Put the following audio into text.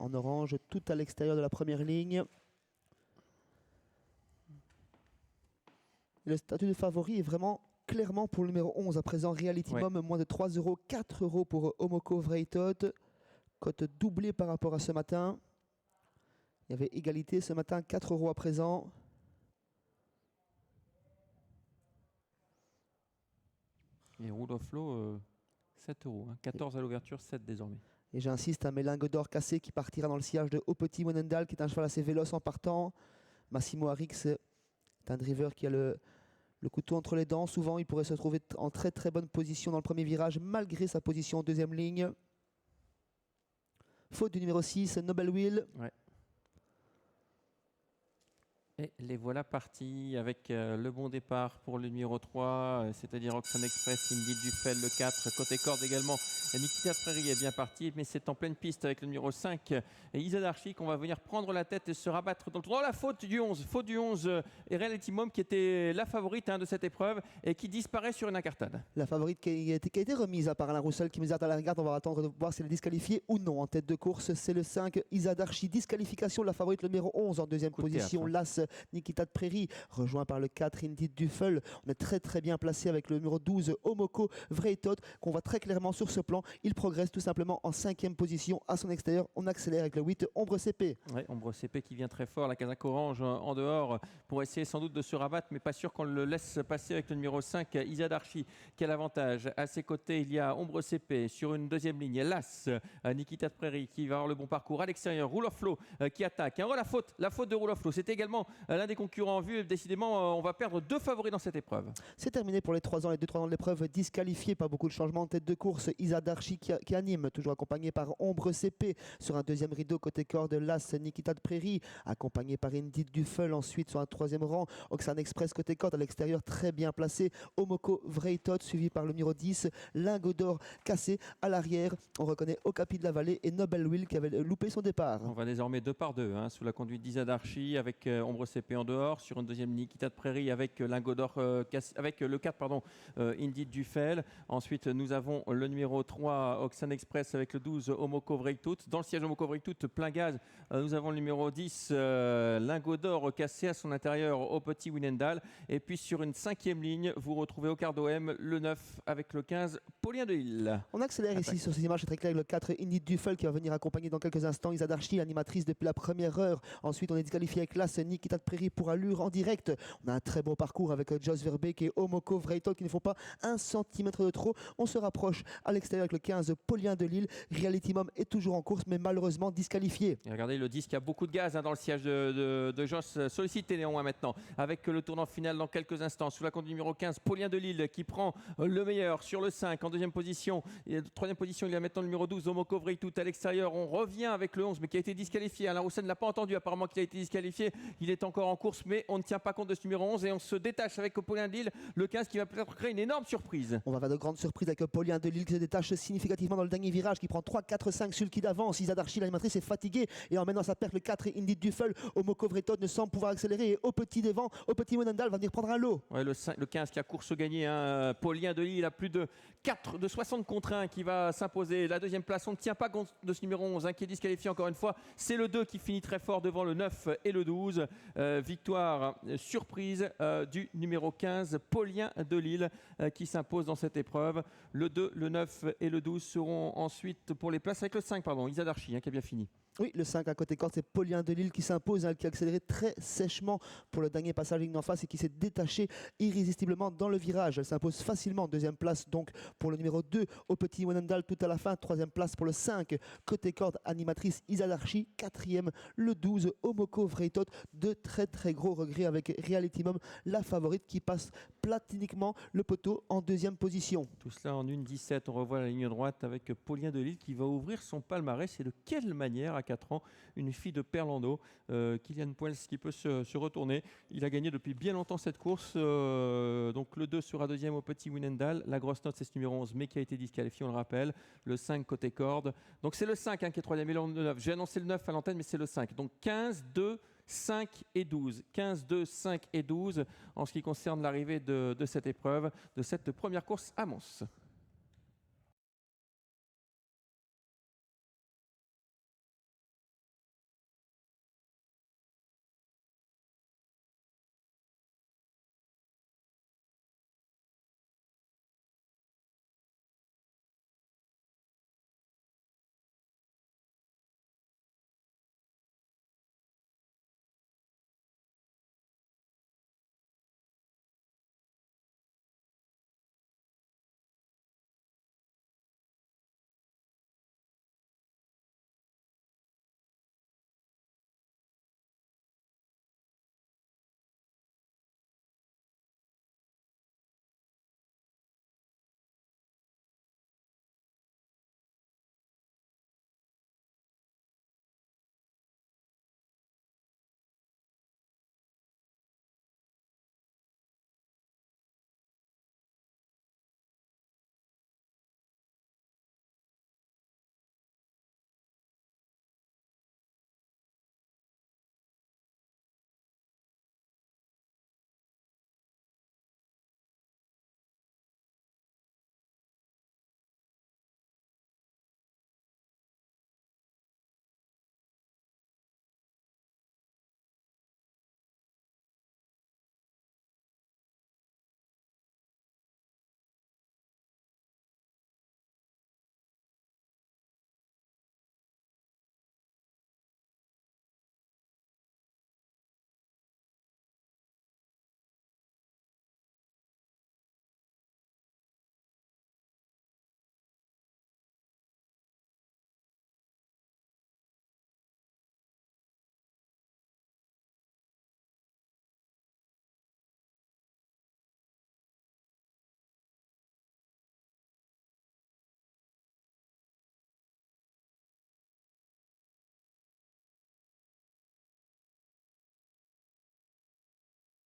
en orange, tout à l'extérieur de la première ligne. Le statut de favori est vraiment clairement pour le numéro 11. À présent, Reality Mom, moins de 3 €, 4 € pour Omoko Vreitot. Cote doublée par rapport à ce matin. Il y avait égalité ce matin, 4 € à présent. Et Rule of Law, 7 €. 14 à l'ouverture, 7 désormais. Et j'insiste, un mélingue d'or cassé qui partira dans le sillage de Au Petit Wenendal, qui est un cheval assez véloce en partant. Massimo Arix est un driver qui a le couteau entre les dents. Souvent, il pourrait se trouver en très très bonne position dans le premier virage, malgré sa position en deuxième ligne. Faute du numéro 6, Noble Will. Ouais. Et les voilà partis avec le bon départ pour le numéro 3, c'est-à-dire Roxanne Express, Indeed Dufel, le 4, côté corde également. Nikita Prairie est bien parti, mais c'est en pleine piste avec le numéro 5 et Isa Darchi qu'on va venir prendre la tête et se rabattre dans le tour. Oh, la faute du 11 et Reality Mom qui était la favorite de cette épreuve et qui disparaît sur une incartade. La favorite qui a été remise par Alain Roussel qui nous a à la regarde. On va attendre de voir si elle est disqualifiée ou non en tête de course. C'est le 5, Isa Darchi. Disqualification de la favorite, le numéro 11 en deuxième position. L'As Nikita de Prairie, rejoint par le 4 Indeed Dufel. On est très très bien placé avec le numéro 12 Omoko Vreitot qu'on voit très clairement sur ce plan. Il progresse tout simplement en 5e position à son extérieur. On accélère avec le 8 Ombre CP. Oui, Ombre CP qui vient très fort, la casaque orange en dehors pour essayer sans doute de se rabattre, mais pas sûr qu'on le laisse passer avec le numéro 5 Isa Darchi qui a l'avantage. À ses côtés, il y a Ombre CP sur une deuxième ligne. L'As Nikita de Prairie qui va avoir le bon parcours. À l'extérieur, Rule of Law qui attaque. Oh, la faute de Rule of Law. C'était également l'un des concurrents en vue. Décidément, on va perdre 2 favoris dans cette épreuve. C'est terminé pour les 3 ans, les 2-3 ans de l'épreuve disqualifiés. Pas beaucoup de changements en tête de course. Isa Darchi qui anime, toujours accompagné par Ombre CP sur un deuxième rideau côté corde. L'As Nikita de Prairie, accompagné par Indeed Dufel. Ensuite, sur un 3e rang, Oxane Express côté corde. À l'extérieur, très bien placé, Omoko Vreitot, suivi par le numéro 10, Lingot d'or cassé. À l'arrière, on reconnaît Okapi de la Vallée et Noble Will qui avait loupé son départ. On va désormais 2 par 2 sous la conduite d'Isa Darchi avec Ombre CP en dehors. Sur une deuxième Nikita de Prairie avec Lingot d'or avec le 4 Indeed Dufel. Ensuite nous avons le numéro 3 Oxane Express avec le 12 Omoko Vreitot. Dans le siège Omoko Vreitot plein gaz, nous avons le numéro 10 Lingot d'or cassé à son intérieur Au Petit Winendal. Et puis sur une 5e ligne vous retrouvez au quart d'OM le 9 avec le 15 Paulien de Lille. On accélère ici sur ces images, c'est très clair, le 4 Indeed Dufel qui va venir accompagner dans quelques instants Isa Darchi, animatrice depuis la première heure. Ensuite on est disqualifié avec l'As Nikita de Prairie pour allure en direct. On a un très beau parcours avec Jos Verbeek et Omoko Vreitot qui ne font pas 1 centimètre de trop. On se rapproche à l'extérieur avec le 15 Paulien de Lille. Reality Mom est toujours en course mais malheureusement disqualifié. Et regardez le 10 qui a beaucoup de gaz dans le siège de Jos, sollicité néanmoins maintenant avec le tournant final dans quelques instants sous la conduite numéro 15 Paulien de Lille qui prend le meilleur sur le 5 en deuxième position. Et troisième position il y a maintenant le numéro 12 Omoko Vreitot à l'extérieur. On revient avec le 11 mais qui a été disqualifié. Alain Roussel ne l'a pas entendu apparemment qu'il a été disqualifié. Il est encore en course mais on ne tient pas compte de ce numéro 11 et on se détache avec Paulien de Lille, le 15 qui va peut-être créer une énorme surprise. On va faire de grandes surprises avec Paulien de Lille qui se détache significativement dans le dernier virage, qui prend 3, 4, 5 sulky d'avance. Isa Darchi, l'animatrice, est fatiguée et emmène dans sa perte le 4 Indeed Dufel. Omoko Vreitot ne semble pouvoir accélérer et Au Petit devant, Au Petit Wenendal va venir prendre un lot. Ouais, le 15 qui a course gagnée, Paulien de Lille, il a plus de 60 contre 1 qui va s'imposer. La deuxième place, on ne tient pas compte de ce numéro 11 qui est disqualifié encore une fois. C'est le 2 qui finit très fort devant le 9 et le 12. Victoire surprise du numéro 15, Paulien de Lille, qui s'impose dans cette épreuve. Le 2, le 9 et le 12 seront ensuite pour les places avec le 5, Isa Darchi, qui a bien fini. Oui, le 5 à côté corde, c'est Paulien de Lille qui s'impose, qui a accéléré très sèchement pour le dernier passage ligne d'en face et qui s'est détaché irrésistiblement dans le virage. Elle s'impose facilement. Deuxième place donc pour le numéro 2 Au Petit Wenendal tout à la fin. Troisième place pour le 5 côté corde, animatrice Isa Darchi. Quatrième, le 12 Omoko Vreitot. De très très gros regrets avec Reality Mom, la favorite qui passe platiniquement le poteau en deuxième position. Tout cela en 1,17. On revoit la ligne droite avec Paulien de Lille qui va ouvrir son palmarès. Et de quelle manière, à 4 ans, une fille de Perlando, Kylian Poels, qui peut se retourner. Il a gagné depuis bien longtemps cette course. Donc le 2 sera deuxième Au Petit Winendal. La grosse note, c'est ce numéro 11, mais qui a été disqualifié, on le rappelle. Le 5 côté corde. Donc c'est le 5 qui est troisième et le 9. J'ai annoncé le 9 à l'antenne, mais c'est le 5. Donc 15, 2, 5 et 12. 15, 2, 5 et 12 en ce qui concerne l'arrivée de cette épreuve, de cette première course à Mons.